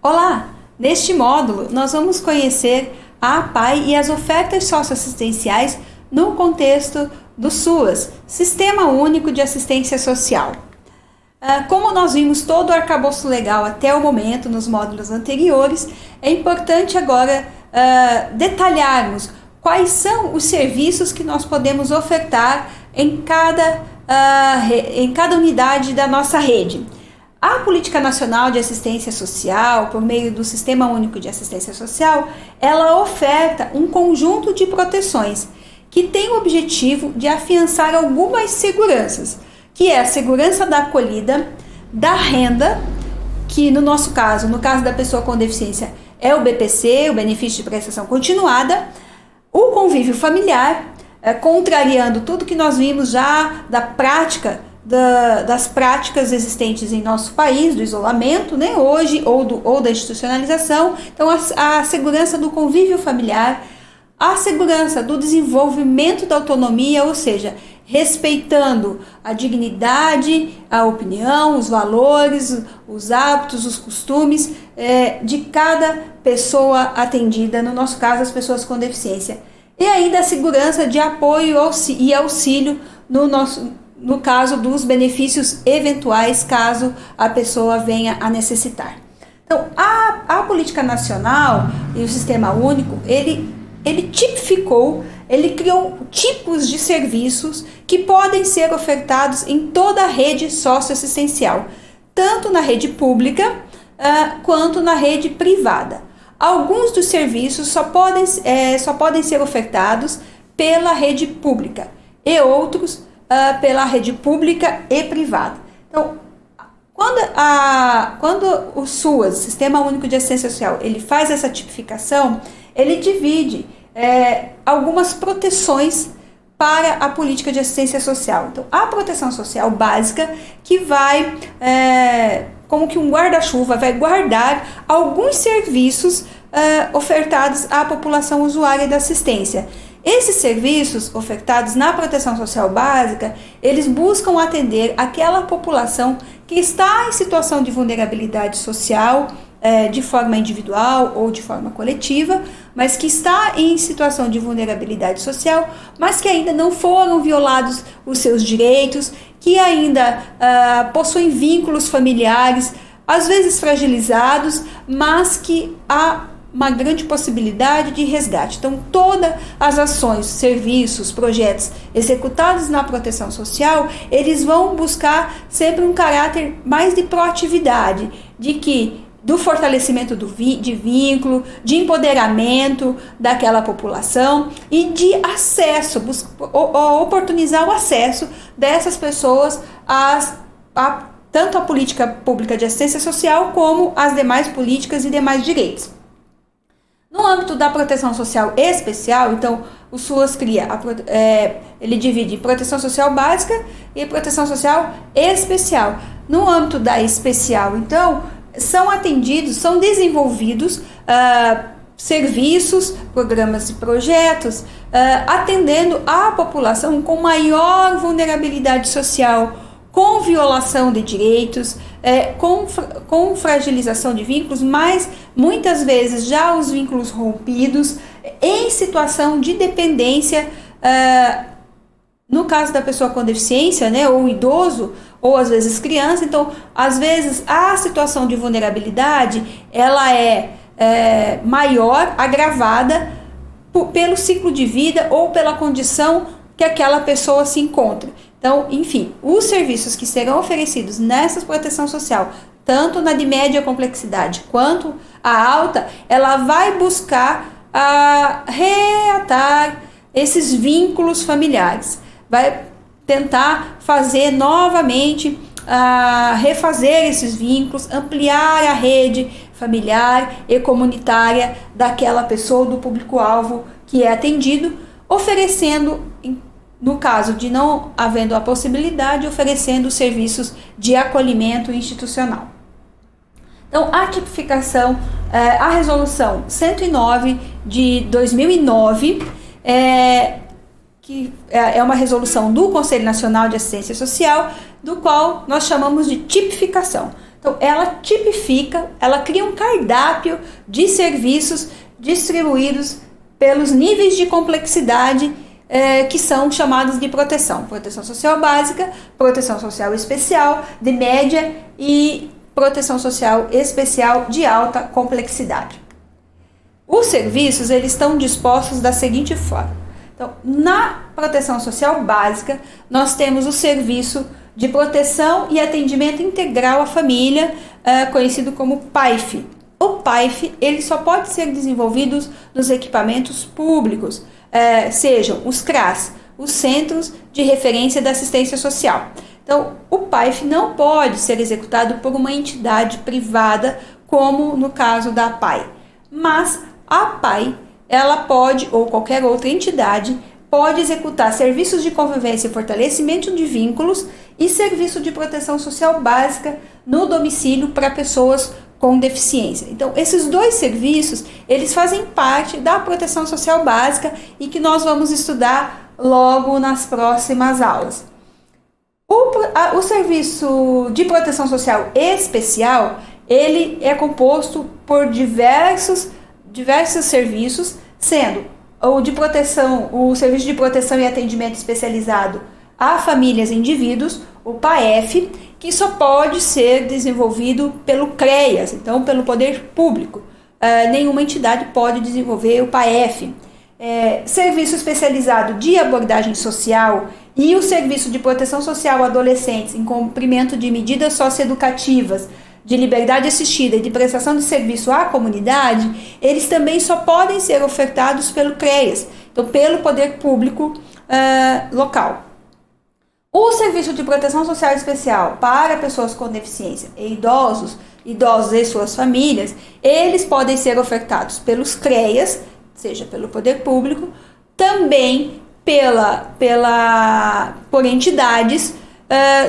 Olá! Neste módulo, nós vamos conhecer a APAE e as ofertas socioassistenciais no contexto do SUAS, Sistema Único de Assistência Social. Como nós vimos todo o arcabouço legal até o momento, nos módulos anteriores, é importante agora detalharmos quais são os serviços que nós podemos ofertar em cada unidade da nossa rede. A Política Nacional de Assistência Social, por meio do Sistema Único de Assistência Social, ela oferta um conjunto de proteções que tem o objetivo de afiançar algumas seguranças, que é a segurança da acolhida, da renda, que no nosso caso, no caso da pessoa com deficiência, é o BPC, o Benefício de Prestação Continuada, o convívio familiar, contrariando tudo que nós vimos já da prática das práticas existentes em nosso país, do isolamento, né, hoje, ou da institucionalização. Então, a segurança do convívio familiar, a segurança do desenvolvimento da autonomia, ou seja, respeitando a dignidade, a opinião, os valores, os hábitos, os costumes de cada pessoa atendida, no nosso caso, as pessoas com deficiência. E ainda a segurança de apoio e auxílio no caso dos benefícios eventuais, caso a pessoa venha a necessitar. Então, a Política Nacional e o Sistema Único, ele tipificou, ele criou tipos de serviços que podem ser ofertados em toda a rede socioassistencial, tanto na rede pública quanto na rede privada. Alguns dos serviços só podem ser ofertados pela rede pública e outros pela rede pública e privada. Então, quando o SUAS, Sistema Único de Assistência Social, ele faz essa tipificação, ele divide algumas proteções para a política de assistência social. Então, a proteção social básica, que vai, como que um guarda-chuva, vai guardar alguns serviços ofertados à população usuária da assistência. Esses serviços ofertados na proteção social básica, eles buscam atender aquela população que está em situação de vulnerabilidade social, de forma individual ou de forma coletiva, mas que está em situação de vulnerabilidade social, mas que ainda não foram violados os seus direitos, que ainda possuem vínculos familiares, às vezes fragilizados, mas que há uma grande possibilidade de resgate. Então, todas as ações, serviços, projetos executados na proteção social, eles vão buscar sempre um caráter mais de proatividade, do fortalecimento de vínculo, de empoderamento daquela população e de acesso, oportunizar o acesso dessas pessoas tanto à política pública de assistência social como às demais políticas e demais direitos. No âmbito da proteção social especial, então, o SUAS ele divide proteção social básica e proteção social especial. No âmbito da especial, então, são desenvolvidos serviços, programas e projetos atendendo a população com maior vulnerabilidade social, com violação de direitos, com fragilização de vínculos, mas muitas vezes já os vínculos rompidos, em situação de dependência, no caso da pessoa com deficiência, né, ou idoso, ou às vezes criança. Então, às vezes a situação de vulnerabilidade ela é maior, agravada pelo ciclo de vida ou pela condição que aquela pessoa se encontra. Então, enfim, os serviços que serão oferecidos nessa proteção social, tanto na de média complexidade quanto a alta, ela vai buscar reatar esses vínculos familiares, vai tentar fazer novamente, refazer esses vínculos, ampliar a rede familiar e comunitária daquela pessoa, do público-alvo que é atendido, oferecendo, no caso de não havendo a possibilidade, oferecendo serviços de acolhimento institucional. Então, a tipificação, a resolução 109 de 2009, que é uma resolução do Conselho Nacional de Assistência Social, do qual nós chamamos de tipificação. Então, ela tipifica, ela cria um cardápio de serviços distribuídos pelos níveis de complexidade que são chamados de proteção. Proteção social básica, proteção social especial, de média e proteção social especial de alta complexidade. Os serviços, eles estão dispostos da seguinte forma. Então, na proteção social básica, nós temos o serviço de proteção e atendimento integral à família, conhecido como PAIF. O PAIF, ele só pode ser desenvolvido nos equipamentos públicos, sejam os CRAS, os Centros de Referência da Assistência Social. Então, o PAIF não pode ser executado por uma entidade privada, como no caso da APAE. Mas a APAE, ela pode, ou qualquer outra entidade, pode executar serviços de convivência e fortalecimento de vínculos e serviço de proteção social básica no domicílio para pessoas com deficiência. Então, esses dois serviços, eles fazem parte da proteção social básica e que nós vamos estudar logo nas próximas aulas. O serviço de proteção social especial, ele é composto por diversos serviços, sendo o serviço de proteção e atendimento especializado a famílias e indivíduos, o PAEF, que só pode ser desenvolvido pelo CREAS, então pelo poder público. Nenhuma entidade pode desenvolver o PAEF. Serviço especializado de abordagem social e o serviço de proteção social a adolescentes em cumprimento de medidas socioeducativas, de liberdade assistida e de prestação de serviço à comunidade, eles também só podem ser ofertados pelo CREAS, então pelo poder público local. O serviço de proteção social especial para pessoas com deficiência e idosos e suas famílias, eles podem ser ofertados pelos CREAS, seja pelo poder público, também por entidades,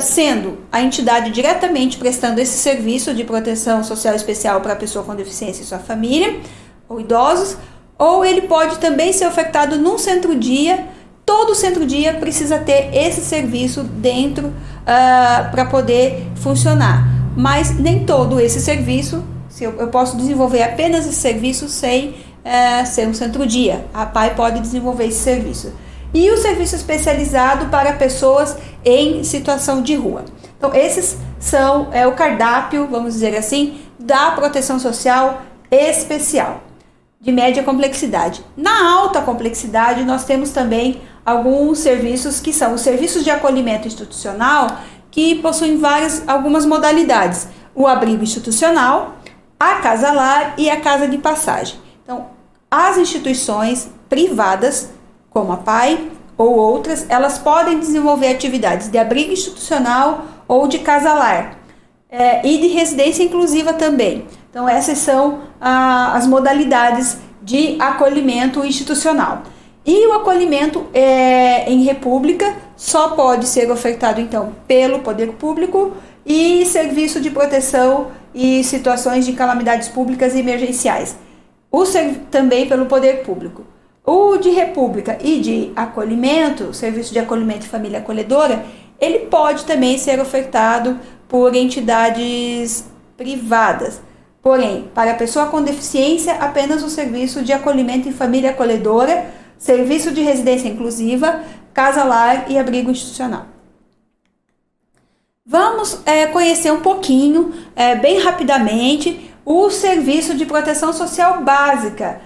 sendo a entidade diretamente prestando esse serviço de proteção social especial para a pessoa com deficiência e sua família, ou idosos, ou ele pode também ser ofertado num centro-dia. Todo centro-dia precisa ter esse serviço dentro para poder funcionar, mas nem todo esse serviço, eu posso desenvolver apenas esse serviço sem ser um centro-dia. A APAE pode desenvolver esse serviço. E o serviço especializado para pessoas em situação de rua. Então, esses são o cardápio, vamos dizer assim, da proteção social especial, de média complexidade. Na alta complexidade, nós temos também alguns serviços que são os serviços de acolhimento institucional, que possuem algumas modalidades. O abrigo institucional, a casa-lar e a casa de passagem. Então, as instituições privadas, como a PAI ou outras, elas podem desenvolver atividades de abrigo institucional ou de casa-lar e de residência inclusiva também. Então, essas são as modalidades de acolhimento institucional. E o acolhimento em república só pode ser ofertado, então, pelo poder público e serviço de proteção e situações de calamidades públicas e emergenciais. Também pelo poder público. O de república e de acolhimento, serviço de acolhimento e família acolhedora, ele pode também ser ofertado por entidades privadas. Porém, para a pessoa com deficiência, apenas o serviço de acolhimento e família acolhedora, serviço de residência inclusiva, casa-lar e abrigo institucional. Vamos conhecer um pouquinho, bem rapidamente, o serviço de proteção social básica,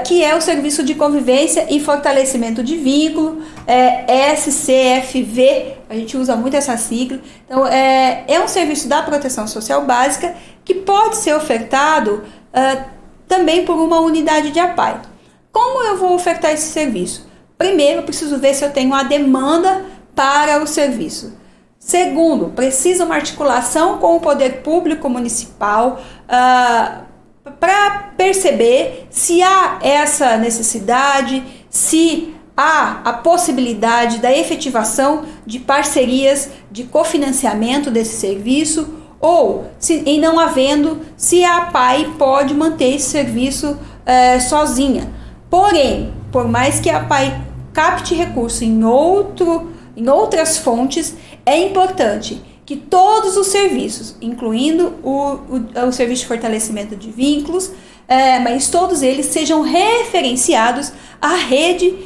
que é o serviço de convivência e fortalecimento de vínculo, SCFV, a gente usa muito essa sigla. Então, é um serviço da proteção social básica que pode ser ofertado também por uma unidade de APAE. Como eu vou ofertar esse serviço? Primeiro, eu preciso ver se eu tenho a demanda para o serviço. Segundo, preciso uma articulação com o poder público municipal para perceber se há essa necessidade, se há a possibilidade da efetivação de parcerias de cofinanciamento desse serviço ou em não havendo, se a PAI pode manter esse serviço sozinha. Porém, por mais que a PAI capte recurso em outras fontes, é importante que todos os serviços, incluindo o serviço de fortalecimento de vínculos, mas todos eles sejam referenciados à rede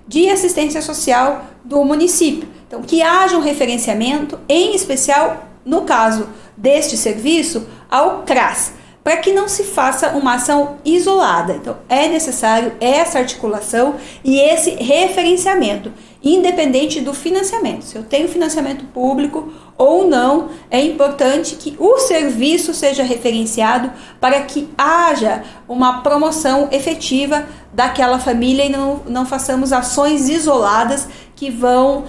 de assistência social do município. Então, que haja um referenciamento, em especial, no caso deste serviço, ao CRAS, para que não se faça uma ação isolada. Então, é necessário essa articulação e esse referenciamento, independente do financiamento. Se eu tenho financiamento público ou não, é importante que o serviço seja referenciado para que haja uma promoção efetiva daquela família e não façamos ações isoladas que vão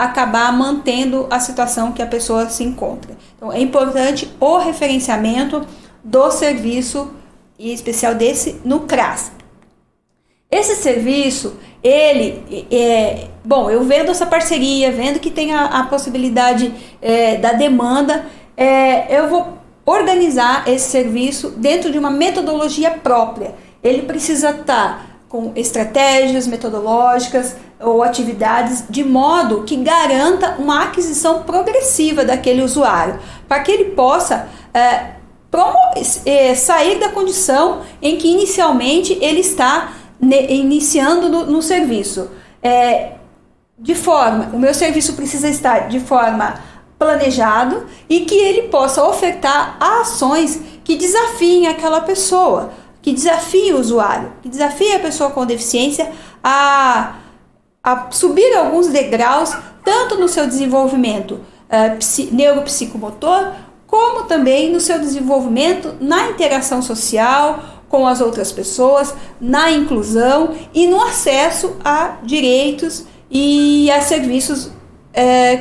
acabar mantendo a situação que a pessoa se encontra. Então, é importante o referenciamento do serviço, em especial desse, no CRAS. Esse serviço, eu vendo essa parceria, vendo que tem a possibilidade da demanda, eu vou organizar esse serviço dentro de uma metodologia própria. Ele precisa estar com estratégias metodológicas ou atividades de modo que garanta uma aquisição progressiva daquele usuário, para que ele possa sair da condição em que inicialmente ele está iniciando no serviço. O meu serviço precisa estar de forma planejado e que ele possa ofertar ações que desafiem aquela pessoa, que desafiem o usuário, que desafiem a pessoa com deficiência a subir alguns degraus, tanto no seu desenvolvimento neuropsicomotor, como também no seu desenvolvimento na interação social com as outras pessoas, na inclusão e no acesso a direitos e a serviços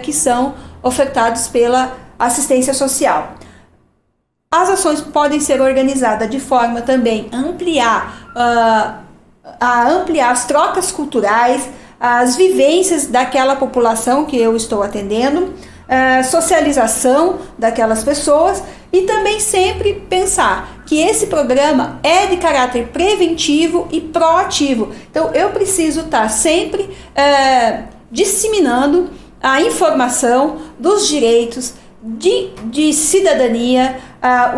que são ofertados pela assistência social. As ações podem ser organizadas de forma também a ampliar as trocas culturais, as vivências daquela população que eu estou atendendo, socialização daquelas pessoas e também sempre pensar que esse programa é de caráter preventivo e proativo. Então, eu preciso estar sempre disseminando a informação dos direitos de cidadania,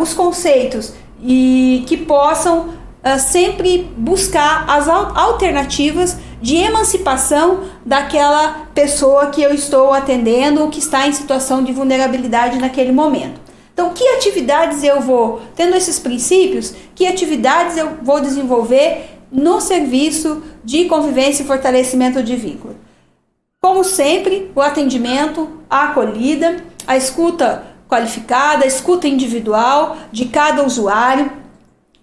os conceitos e que possam sempre buscar as alternativas de emancipação daquela pessoa que eu estou atendendo ou que está em situação de vulnerabilidade naquele momento. Então, que atividades eu vou, tendo esses princípios, que atividades eu vou desenvolver no serviço de convivência e fortalecimento de vínculo? Como sempre, o atendimento, a acolhida, a escuta qualificada, a escuta individual de cada usuário.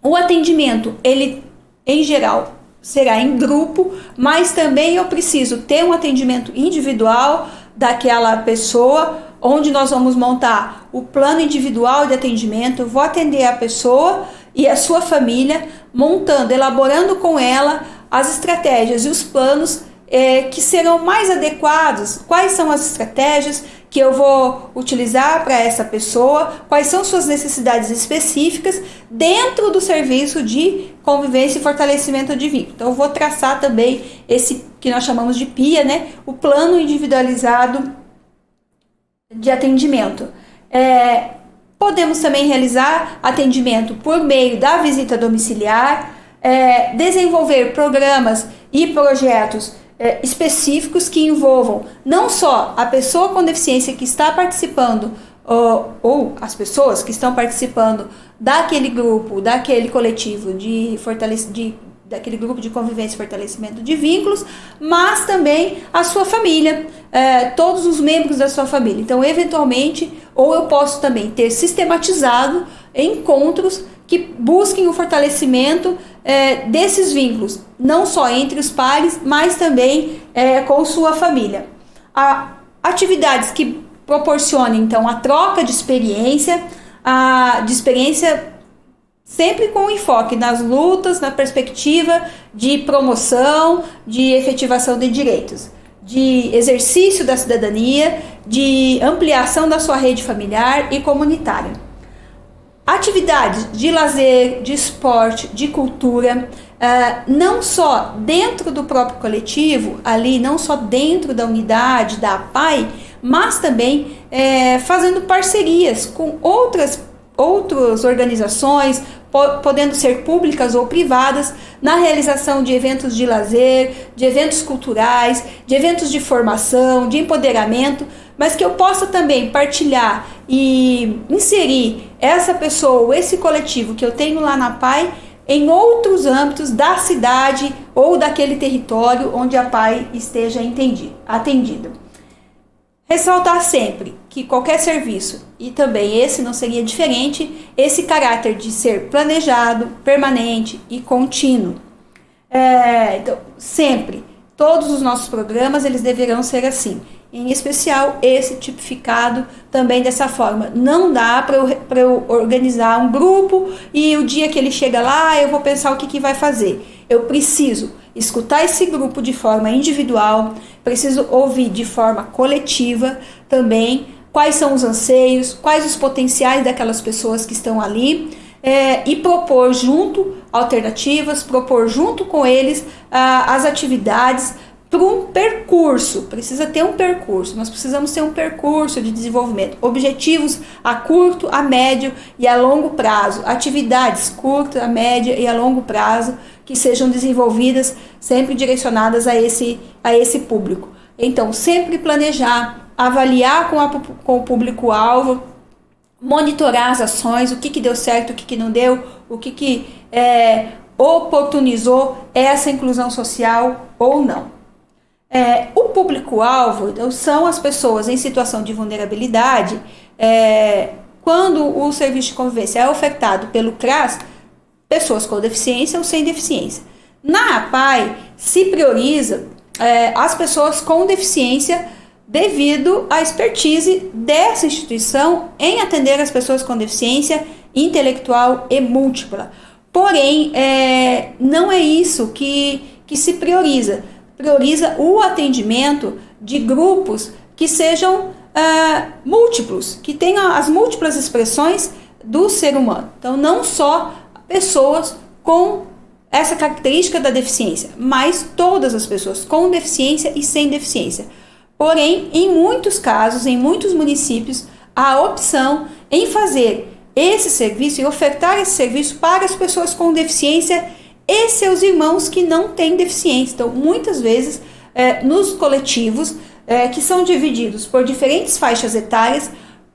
O atendimento, ele, em geral, será em grupo, mas também eu preciso ter um atendimento individual daquela pessoa, onde nós vamos montar o plano individual de atendimento. Eu vou atender a pessoa e a sua família, elaborando com ela as estratégias e os planos que serão mais adequados. Quais são as estratégias que eu vou utilizar para essa pessoa, quais são suas necessidades específicas dentro do serviço de convivência e fortalecimento de vínculo. Então, eu vou traçar também esse que nós chamamos de PIA, o plano individualizado de atendimento. Podemos também realizar atendimento por meio da visita domiciliar, desenvolver programas e projetos específicos que envolvam não só a pessoa com deficiência que está participando ou as pessoas que estão participando daquele grupo, daquele coletivo daquele grupo de convivência e fortalecimento de vínculos, mas também a sua família, todos os membros da sua família. Então, eventualmente, ou eu posso também ter sistematizado encontros que busquem o fortalecimento desses vínculos, não só entre os pares, mas também com sua família. Atividades que proporcionem, então, a troca de experiência sempre com enfoque nas lutas, na perspectiva de promoção, de efetivação de direitos, de exercício da cidadania, de ampliação da sua rede familiar e comunitária. Atividades de lazer, de esporte, de cultura, não só dentro do próprio coletivo, ali, não só dentro da unidade, da APAE, mas também fazendo parcerias com outras organizações, podendo ser públicas ou privadas, na realização de eventos de lazer, de eventos culturais, de eventos de formação, de empoderamento, mas que eu possa também partilhar e inserir essa pessoa, esse coletivo que eu tenho lá na APAE, em outros âmbitos da cidade ou daquele território onde a APAE esteja atendida. Ressaltar sempre que qualquer serviço, e também esse não seria diferente, esse caráter de ser planejado, permanente e contínuo. Então, sempre, todos os nossos programas, eles deverão ser assim. Em especial, esse tipificado também dessa forma. Não dá para eu organizar um grupo e o dia que ele chega lá, eu vou pensar o que vai fazer. Eu preciso escutar esse grupo de forma individual, preciso ouvir de forma coletiva também quais são os anseios, quais os potenciais daquelas pessoas que estão ali, e propor junto alternativas, propor junto com eles as atividades para um percurso. Precisa ter um percurso, nós precisamos ter um percurso de desenvolvimento, objetivos a curto, a médio e a longo prazo, atividades curta, a média e a longo prazo que sejam desenvolvidas, sempre direcionadas a esse público. Então, sempre planejar, avaliar com o público-alvo, monitorar as ações, o que deu certo, o que não deu, o que oportunizou essa inclusão social ou não. O público-alvo são as pessoas em situação de vulnerabilidade. Quando o serviço de convivência é ofertado pelo CRAS, pessoas com deficiência ou sem deficiência. Na APAE, se prioriza as pessoas com deficiência devido à expertise dessa instituição em atender as pessoas com deficiência intelectual e múltipla. Porém, não é isso que se prioriza. Prioriza o atendimento de grupos que sejam múltiplos, que tenham as múltiplas expressões do ser humano. Então, não só pessoas com essa característica da deficiência, mas todas as pessoas com deficiência e sem deficiência. Porém, em muitos casos, em muitos municípios, há a opção em fazer esse serviço e ofertar esse serviço para as pessoas com deficiência e seus irmãos que não têm deficiência. Então, muitas vezes, nos coletivos, que são divididos por diferentes faixas etárias,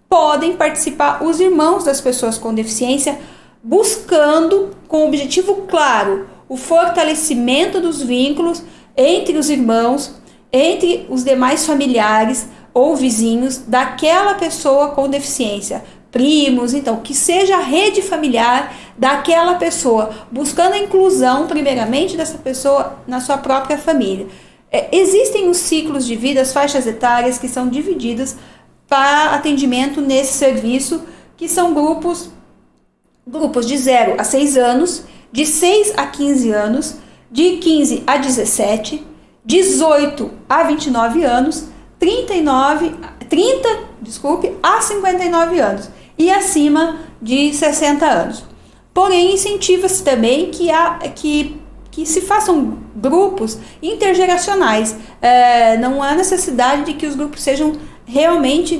podem participar os irmãos das pessoas com deficiência, buscando, com o objetivo claro, o fortalecimento dos vínculos entre os irmãos, entre os demais familiares ou vizinhos daquela pessoa com deficiência, primos, então, que seja a rede familiar daquela pessoa, buscando a inclusão, primeiramente, dessa pessoa na sua própria família. Existem os ciclos de vida, as faixas etárias que são divididas para atendimento nesse serviço, que são grupos de 0 a 6 anos, de 6 a 15 anos, de 15 a 17, 18 a 29 anos, 30 a 59 anos e acima de 60 anos. Porém, incentiva-se também que se façam grupos intergeracionais. Não há necessidade de que os grupos sejam realmente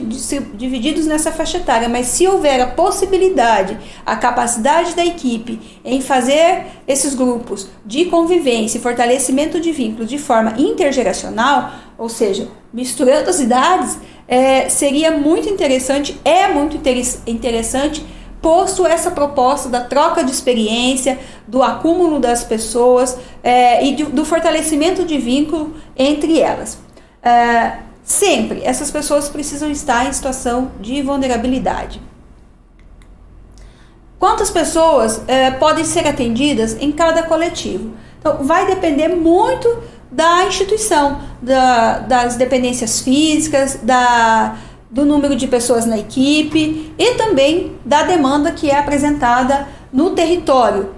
divididos nessa faixa etária, mas se houver a possibilidade, a capacidade da equipe em fazer esses grupos de convivência e fortalecimento de vínculos de forma intergeracional, ou seja, misturando as idades, seria muito interessante, muito interessante, posto essa proposta da troca de experiência, do acúmulo das pessoas e do fortalecimento de vínculo entre elas. Sempre, essas pessoas precisam estar em situação de vulnerabilidade. Quantas pessoas podem ser atendidas em cada coletivo? Então, vai depender muito da instituição, das dependências físicas, do número de pessoas na equipe e também da demanda que é apresentada no território.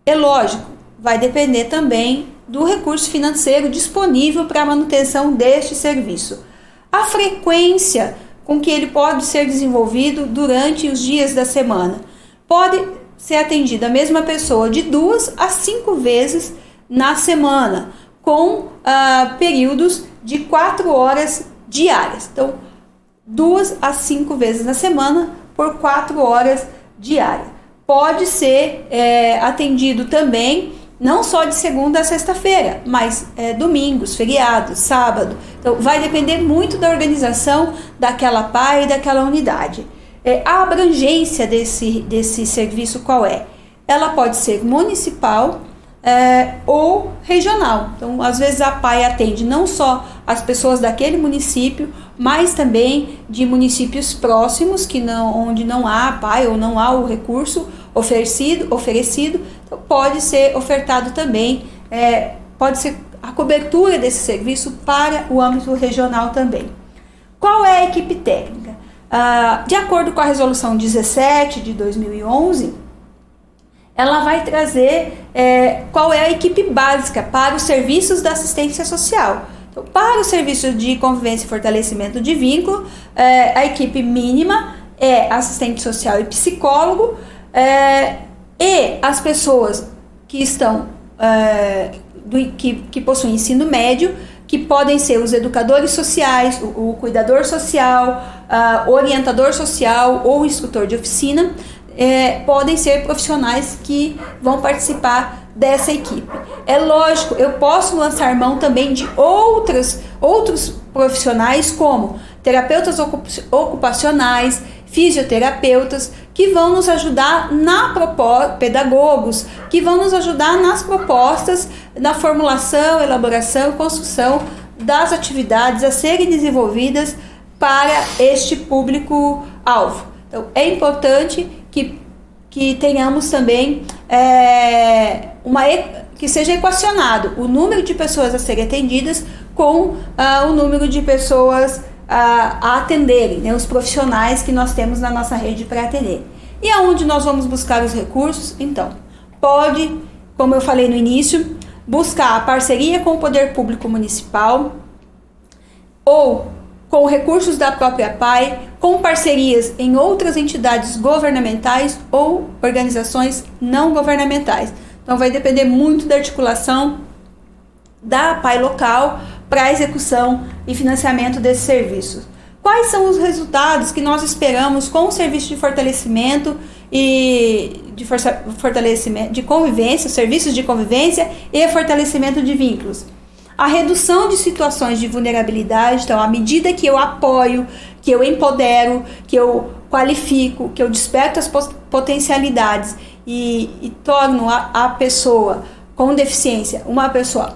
É lógico, vai depender também do recurso financeiro disponível para a manutenção deste serviço. A frequência com que ele pode ser desenvolvido durante os dias da semana. Pode ser atendida a mesma pessoa de 2 a 5 vezes na semana, com períodos de 4 horas diárias. Então, 2 a 5 vezes na semana por 4 horas diárias. Pode ser atendido também, não só de segunda a sexta-feira, mas domingos, feriados, sábado. Então, vai depender muito da organização daquela PAI e daquela unidade. A abrangência desse serviço qual é? Ela pode ser municipal ou regional. Então, às vezes a PAI atende não só as pessoas daquele município, mas também de municípios próximos, onde não há PAI ou não há o recurso oferecido. Então, pode ser ofertado também, pode ser a cobertura desse serviço para o âmbito regional também. Qual é a equipe técnica? De acordo com a resolução 17 de 2011, ela vai trazer qual é a equipe básica para os serviços da assistência social. Então, para o serviço de convivência e fortalecimento de vínculo, a equipe mínima é assistente social e psicólogo, e as pessoas que estão que possuem ensino médio, que podem ser os educadores sociais, o cuidador social, o orientador social ou o instrutor de oficina, podem ser profissionais que vão participar dessa equipe. É lógico, eu posso lançar mão também de outros profissionais, como terapeutas ocupacionais, fisioterapeutas, que vão nos ajudar pedagogos, que vão nos ajudar nas propostas, na formulação, elaboração e construção das atividades a serem desenvolvidas para este público-alvo. Então, é importante que tenhamos também que seja equacionado o número de pessoas a serem atendidas com o número de pessoas a atenderem, né, os profissionais que nós temos na nossa rede para atender. E aonde nós vamos buscar os recursos? Então, pode, como eu falei no início, buscar a parceria com o poder público municipal ou com recursos da própria PAI, com parcerias em outras entidades governamentais ou organizações não governamentais. Então, vai depender muito da articulação da PAI local para a execução e financiamento desses serviços. Quais são os resultados que nós esperamos com o serviço de fortalecimento e de convivência, serviços de convivência e fortalecimento de vínculos? A redução de situações de vulnerabilidade. Então, à medida que eu apoio, que eu empodero, que eu qualifico, que eu desperto as potencialidades e torno a pessoa com deficiência uma pessoa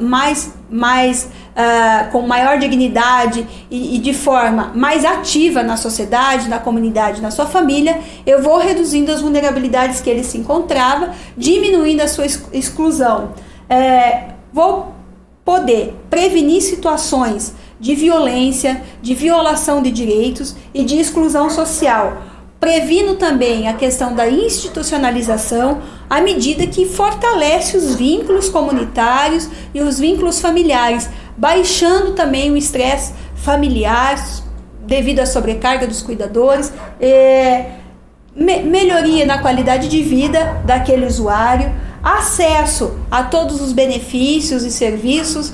com maior dignidade e de forma mais ativa na sociedade, na comunidade, na sua família, eu vou reduzindo as vulnerabilidades que ele se encontrava, diminuindo a sua exclusão. Vou poder prevenir situações de violência, de violação de direitos e de exclusão social. Previno também a questão da institucionalização, à medida que fortalece os vínculos comunitários e os vínculos familiares, baixando também o estresse familiar devido à sobrecarga dos cuidadores, melhoria na qualidade de vida daquele usuário, acesso a todos os benefícios e serviços,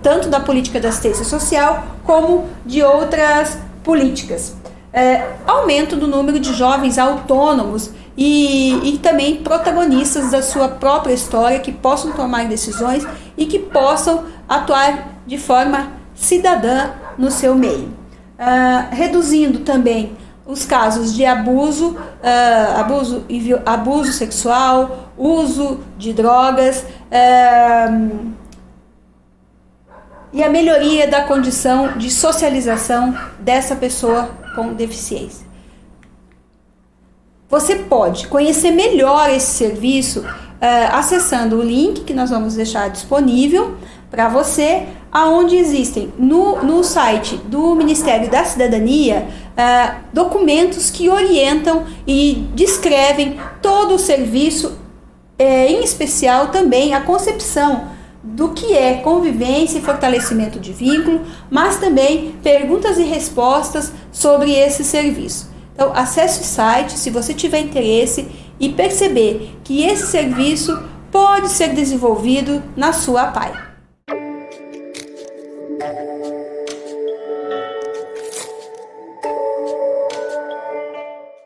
tanto da política de assistência social como de outras políticas. Aumento do número de jovens autônomos e também protagonistas da sua própria história, que possam tomar decisões e que possam atuar de forma cidadã no seu meio. Reduzindo também os casos de abuso sexual, uso de drogas, e a melhoria da condição de socialização dessa pessoa com deficiência. Você pode conhecer melhor esse serviço acessando o link que nós vamos deixar disponível para você, aonde existem no site do Ministério da Cidadania documentos que orientam e descrevem todo o serviço, em especial também a concepção do que é convivência e fortalecimento de vínculo, mas também perguntas e respostas sobre esse serviço. Então, acesse o site se você tiver interesse e perceber que esse serviço pode ser desenvolvido na sua APAE.